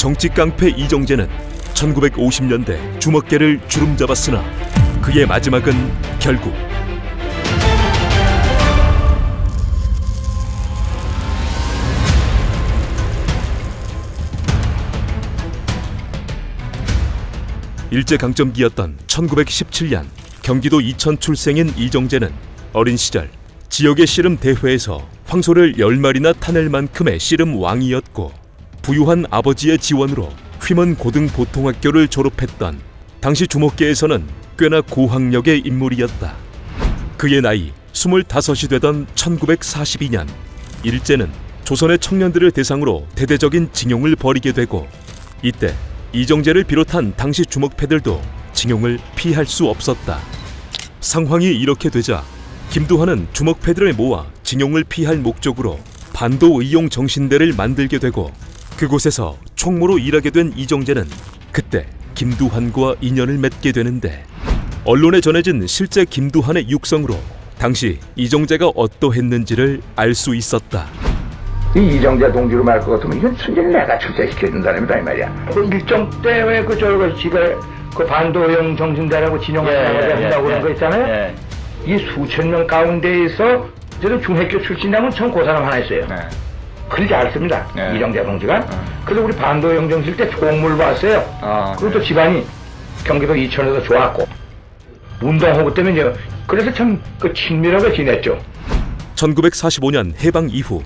정치 깡패 이정재는 1950년대 주먹계를 주름잡았으나 그의 마지막은 결국 일제강점기였던 1917년 경기도 이천 출생인 이정재는 어린 시절 지역의 씨름 대회에서 황소를 10마리나 타낼 만큼의 씨름 왕이었고 부유한 아버지의 지원으로 휘먼 고등보통학교를 졸업했던 당시 주먹계에서는 꽤나 고학력의 인물이었다. 그의 나이 25이 되던 1942년 일제는 조선의 청년들을 대상으로 대대적인 징용을 벌이게 되고 이때 이정재를 비롯한 당시 주먹패들도 징용을 피할 수 없었다. 상황이 이렇게 되자 김두한은 주먹패들을 모아 징용을 피할 목적으로 반도의용 정신대를 만들게 되고 그곳에서 총무로 일하게 된 이정재는 그때 김두한과 인연을 맺게 되는데 언론에 전해진 실제 김두한의 육성으로 당시 이정재가 어떠했는지를 알 수 있었다. 이 이정재 동지로 말할 것 같으면 이건 순전히 내가 출세시켜준 사람이다 이 말이야. 그 일정 때문에 집에 그 반도용 정신대라고 진영한다고 그런 거 있잖아요. 이 수천 명 가운데에서 저는 중학교 출신이라면 전 그 사람 하나 있어요. 그렇게 잘 씁니다. 이정재 동지가. 그래서 우리 반도용 정신 때 총무를 봤어요. 그리고 또 집안이 경기도 이천에서 좋았고 운동하고 때문에 이제 그래서 참 그 친밀하게 지냈죠. 1945년 해방 이후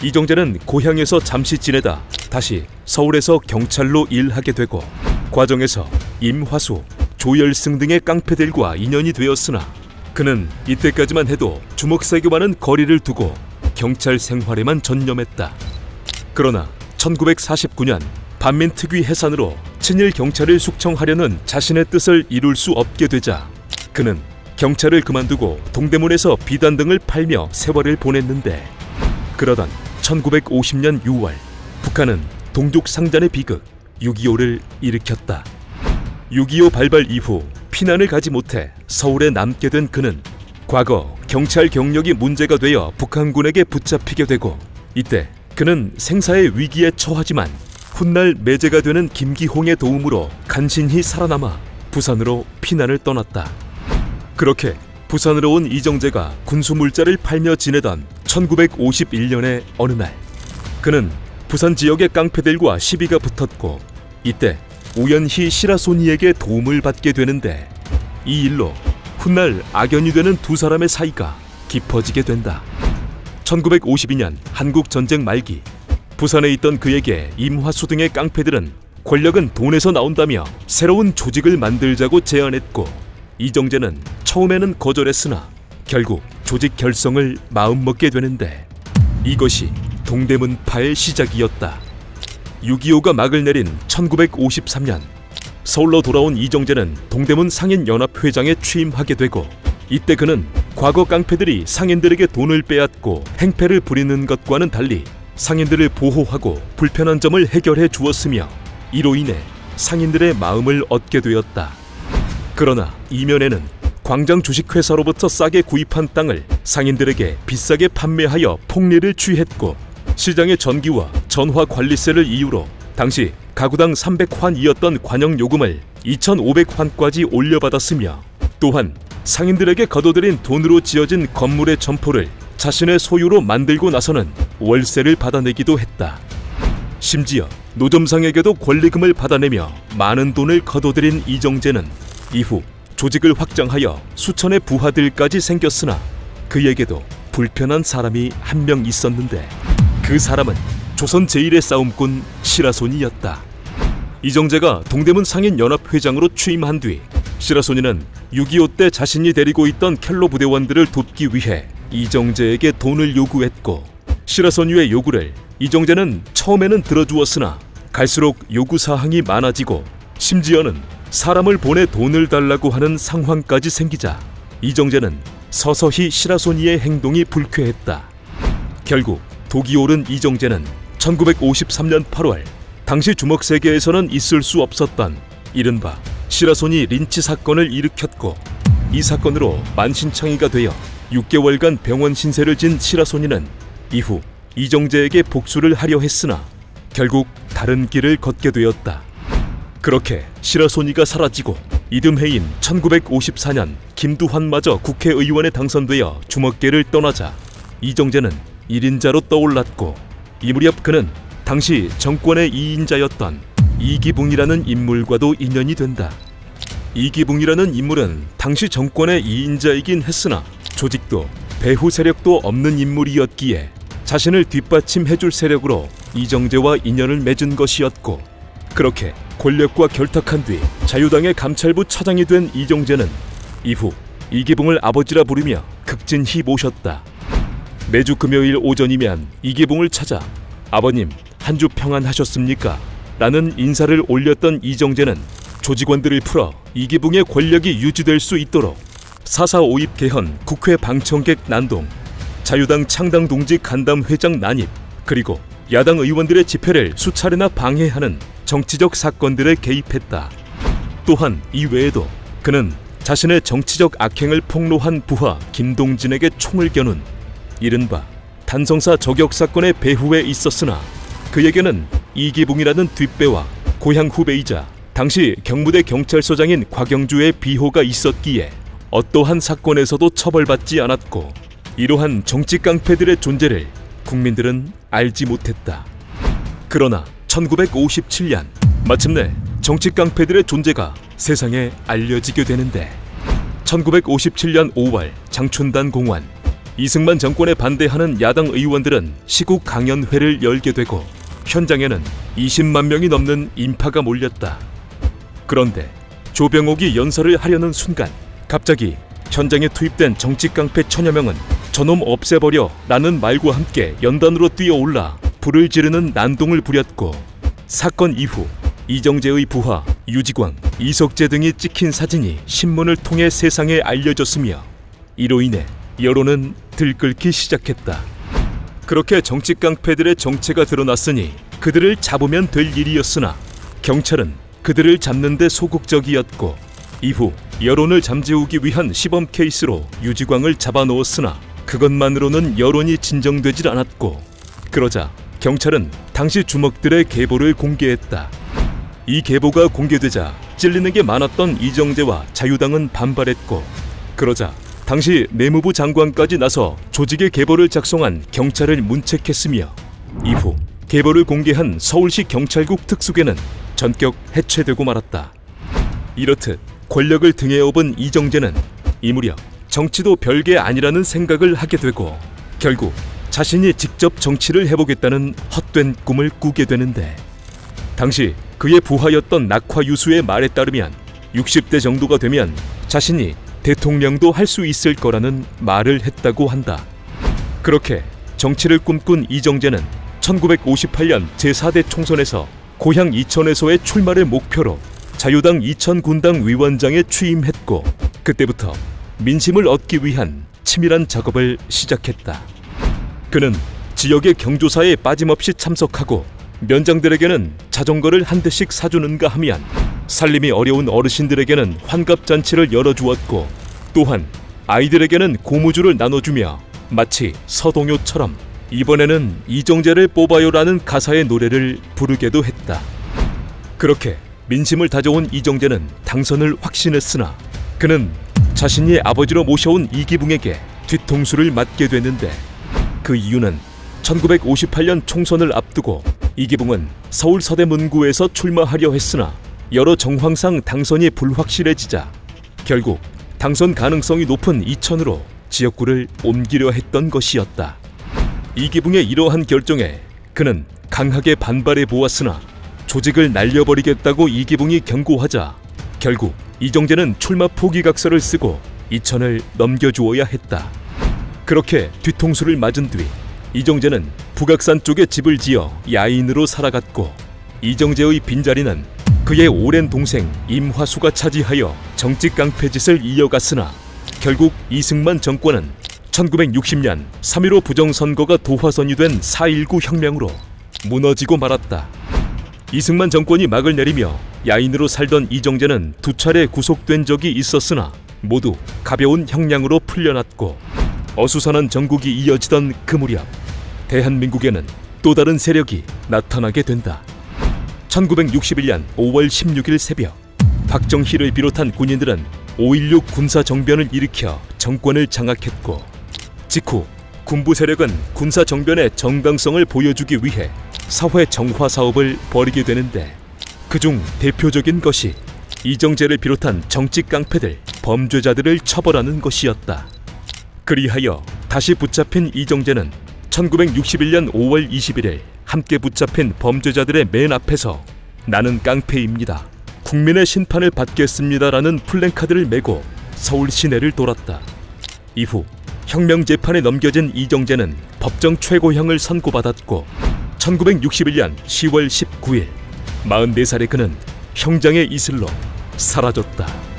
이정재는 고향에서 잠시 지내다 다시 서울에서 경찰로 일하게 되고 과정에서 임화수, 조열승 등의 깡패들과 인연이 되었으나 그는 이때까지만 해도 주먹세계와는 거리를 두고 경찰 생활에만 전념했다. 그러나 1949년 반민특위 해산으로 친일 경찰을 숙청하려는 자신의 뜻을 이룰 수 없게 되자 그는 경찰을 그만두고 동대문에서 비단 등을 팔며 세월을 보냈는데 그러던 1950년 6월 북한은 동족상잔의 비극 6.25를 일으켰다. 6.25 발발 이후 피난을 가지 못해 서울에 남게 된 그는 과거 경찰 경력이 문제가 되어 북한군에게 붙잡히게 되고 이때 그는 생사의 위기에 처하지만 훗날 매제가 되는 김기홍의 도움으로 간신히 살아남아 부산으로 피난을 떠났다. 그렇게 부산으로 온 이정재가 군수물자를 팔며 지내던 1951년의 어느 날 그는 부산 지역의 깡패들과 시비가 붙었고 이때 우연히 시라소니에게 도움을 받게 되는데 이 일로 훗날 악연이 되는 두 사람의 사이가 깊어지게 된다. 1952년 한국전쟁 말기 부산에 있던 그에게 임화수 등의 깡패들은 권력은 돈에서 나온다며 새로운 조직을 만들자고 제안했고 이정재는 처음에는 거절했으나 결국 조직 결성을 마음먹게 되는데 이것이 동대문파의 시작이었다. 6.25가 막을 내린 1953년 서울로 돌아온 이정재는 동대문 상인연합회장에 취임하게 되고 이때 그는 과거 깡패들이 상인들에게 돈을 빼앗고 행패를 부리는 것과는 달리 상인들을 보호하고 불편한 점을 해결해 주었으며 이로 인해 상인들의 마음을 얻게 되었다. 그러나 이면에는 광장 주식회사로부터 싸게 구입한 땅을 상인들에게 비싸게 판매하여 폭리를 취했고 시장의 전기와 전화 관리세를 이유로 당시 가구당 300환이었던 관영요금을 2,500환까지 올려받았으며 또한 상인들에게 거둬들인 돈으로 지어진 건물의 점포를 자신의 소유로 만들고 나서는 월세를 받아내기도 했다. 심지어 노점상에게도 권리금을 받아내며 많은 돈을 거둬들인 이정재는 이후 조직을 확장하여 수천의 부하들까지 생겼으나 그에게도 불편한 사람이 한 명 있었는데 그 사람은 조선 제1의 싸움꾼 시라소니였다. 이정재가 동대문 상인연합회장으로 취임한 뒤 시라소니는 6.25 때 자신이 데리고 있던 켈로 부대원들을 돕기 위해 이정재에게 돈을 요구했고 시라소니의 요구를 이정재는 처음에는 들어주었으나 갈수록 요구사항이 많아지고 심지어는 사람을 보내 돈을 달라고 하는 상황까지 생기자 이정재는 서서히 시라소니의 행동이 불쾌했다. 결국 독이 오른 이정재는 1953년 8월 당시 주먹세계에서는 있을 수 없었던 이른바 시라소니 린치 사건을 일으켰고 이 사건으로 만신창이가 되어 6개월간 병원 신세를 진 시라소니는 이후 이정재에게 복수를 하려 했으나 결국 다른 길을 걷게 되었다. 그렇게 시라소니가 사라지고 이듬해인 1954년 김두환마저 국회의원에 당선되어 주먹계를 떠나자 이정재는 1인자로 떠올랐고 이 무렵 그는 당시 정권의 2인자였던 이기붕이라는 인물과도 인연이 된다. 이기붕이라는 인물은 당시 정권의 2인자이긴 했으나 조직도 배후 세력도 없는 인물이었기에 자신을 뒷받침해줄 세력으로 이정재와 인연을 맺은 것이었고, 그렇게 권력과 결탁한 뒤 자유당의 감찰부 차장이 된 이정재는 이후 이기붕을 아버지라 부르며 극진히 모셨다. 매주 금요일 오전이면 이기붕을 찾아 "아버님, 한 주 평안하셨습니까?" 라는 인사를 올렸던 이정재는 조직원들을 풀어 이기붕의 권력이 유지될 수 있도록 4.4 5.입 개헌 국회 방청객 난동, 자유당 창당 동지 간담 회장 난입, 그리고 야당 의원들의 집회를 수차례나 방해하는 정치적 사건들에 개입했다. 또한 이 외에도 그는 자신의 정치적 악행을 폭로한 부하 김동진에게 총을 겨눈 이른바 단성사 저격 사건의 배후에 있었으나 그에게는 이기붕이라는 뒷배와 고향 후배이자 당시 경무대 경찰서장인 곽영주의 비호가 있었기에 어떠한 사건에서도 처벌받지 않았고, 이러한 정치 깡패들의 존재를 국민들은 알지 못했다. 그러나 1957년 마침내 정치 깡패들의 존재가 세상에 알려지게 되는데, 1957년 5월 장춘단 공원, 이승만 정권에 반대하는 야당 의원들은 시국 강연회를 열게 되고 현장에는 20만 명이 넘는 인파가 몰렸다. 그런데 조병옥이 연설을 하려는 순간 갑자기 현장에 투입된 정치 깡패 천여 명은 "저놈 없애버려" 라는 말과 함께 연단으로 뛰어올라 불을 지르는 난동을 부렸고, 사건 이후 이정재의 부하 유지광, 이석재 등이 찍힌 사진이 신문을 통해 세상에 알려졌으며 이로 인해 여론은 들끓기 시작했다. 그렇게 정치 깡패들의 정체가 드러났으니 그들을 잡으면 될 일이었으나 경찰은 그들을 잡는 데 소극적이었고, 이후 여론을 잠재우기 위한 시범 케이스로 유지광을 잡아놓았으나 그것만으로는 여론이 진정되질 않았고, 그러자 경찰은 당시 주먹들의 계보를 공개했다. 이 계보가 공개되자 찔리는 게 많았던 이정재와 자유당은 반발했고, 그러자 당시 내무부 장관까지 나서 조직의 계보를 작성한 경찰을 문책했으며, 이후 계보를 공개한 서울시 경찰국 특수계는 전격 해체되고 말았다. 이렇듯 권력을 등에 업은 이정재는 이 무렵 정치도 별게 아니라는 생각을 하게 되고 결국 자신이 직접 정치를 해보겠다는 헛된 꿈을 꾸게 되는데, 당시 그의 부하였던 낙화유수의 말에 따르면 60대 정도가 되면 자신이 대통령도 할 수 있을 거라는 말을 했다고 한다. 그렇게 정치를 꿈꾼 이정재는 1958년 제4대 총선에서 고향 이천에서의 출마를 목표로 자유당 이천군당 위원장에 취임했고, 그때부터 민심을 얻기 위한 치밀한 작업을 시작했다. 그는 지역의 경조사에 빠짐없이 참석하고 면장들에게는 자전거를 한 대씩 사주는가 하면 살림이 어려운 어르신들에게는 환갑잔치를 열어주었고, 또한 아이들에게는 고무줄을 나눠주며 마치 서동요처럼 "이번에는 이정재를 뽑아요라는 가사의 노래를 부르게도 했다. 그렇게 민심을 다져온 이정재는 당선을 확신했으나 그는 자신이 아버지로 모셔온 이기붕에게 뒤통수를 맞게 되는데, 그 이유는 1958년 총선을 앞두고 이기붕은 서울 서대문구에서 출마하려 했으나 여러 정황상 당선이 불확실해지자 결국 당선 가능성이 높은 이천으로 지역구를 옮기려 했던 것이었다. 이기붕의 이러한 결정에 그는 강하게 반발해 보았으나 조직을 날려버리겠다고 이기붕이 경고하자 결국 이정재는 출마 포기각서를 쓰고 이천을 넘겨주어야 했다. 그렇게 뒤통수를 맞은 뒤 이정재는 북악산 쪽에 집을 지어 야인으로 살아갔고, 이정재의 빈자리는 그의 오랜 동생 임화수가 차지하여 정치 깡패 짓을 이어갔으나 결국 이승만 정권은 1960년 3.15 부정선거가 도화선이 된 4.19 혁명으로 무너지고 말았다. 이승만 정권이 막을 내리며 야인으로 살던 이정재는 2차례 구속된 적이 있었으나 모두 가벼운 형량으로 풀려났고, 어수선한 정국이 이어지던 그 무렵 대한민국에는 또 다른 세력이 나타나게 된다. 1961년 5월 16일 새벽, 박정희를 비롯한 군인들은 5.16 군사정변을 일으켜 정권을 장악했고, 직후 군부 세력은 군사정변의 정당성을 보여주기 위해 사회 정화 사업을 벌이게 되는데, 그중 대표적인 것이 이정재를 비롯한 정치 깡패들, 범죄자들을 처벌하는 것이었다. 그리하여 다시 붙잡힌 이정재는 1961년 5월 21일 함께 붙잡힌 범죄자들의 맨 앞에서 "나는 깡패입니다. 국민의 심판을 받겠습니다라는 플랜카드를 메고 서울 시내를 돌았다. 이후 혁명재판에 넘겨진 이정재는 법정 최고형을 선고받았고, 1961년 10월 19일 44살의 그는 형장의 이슬로 사라졌다.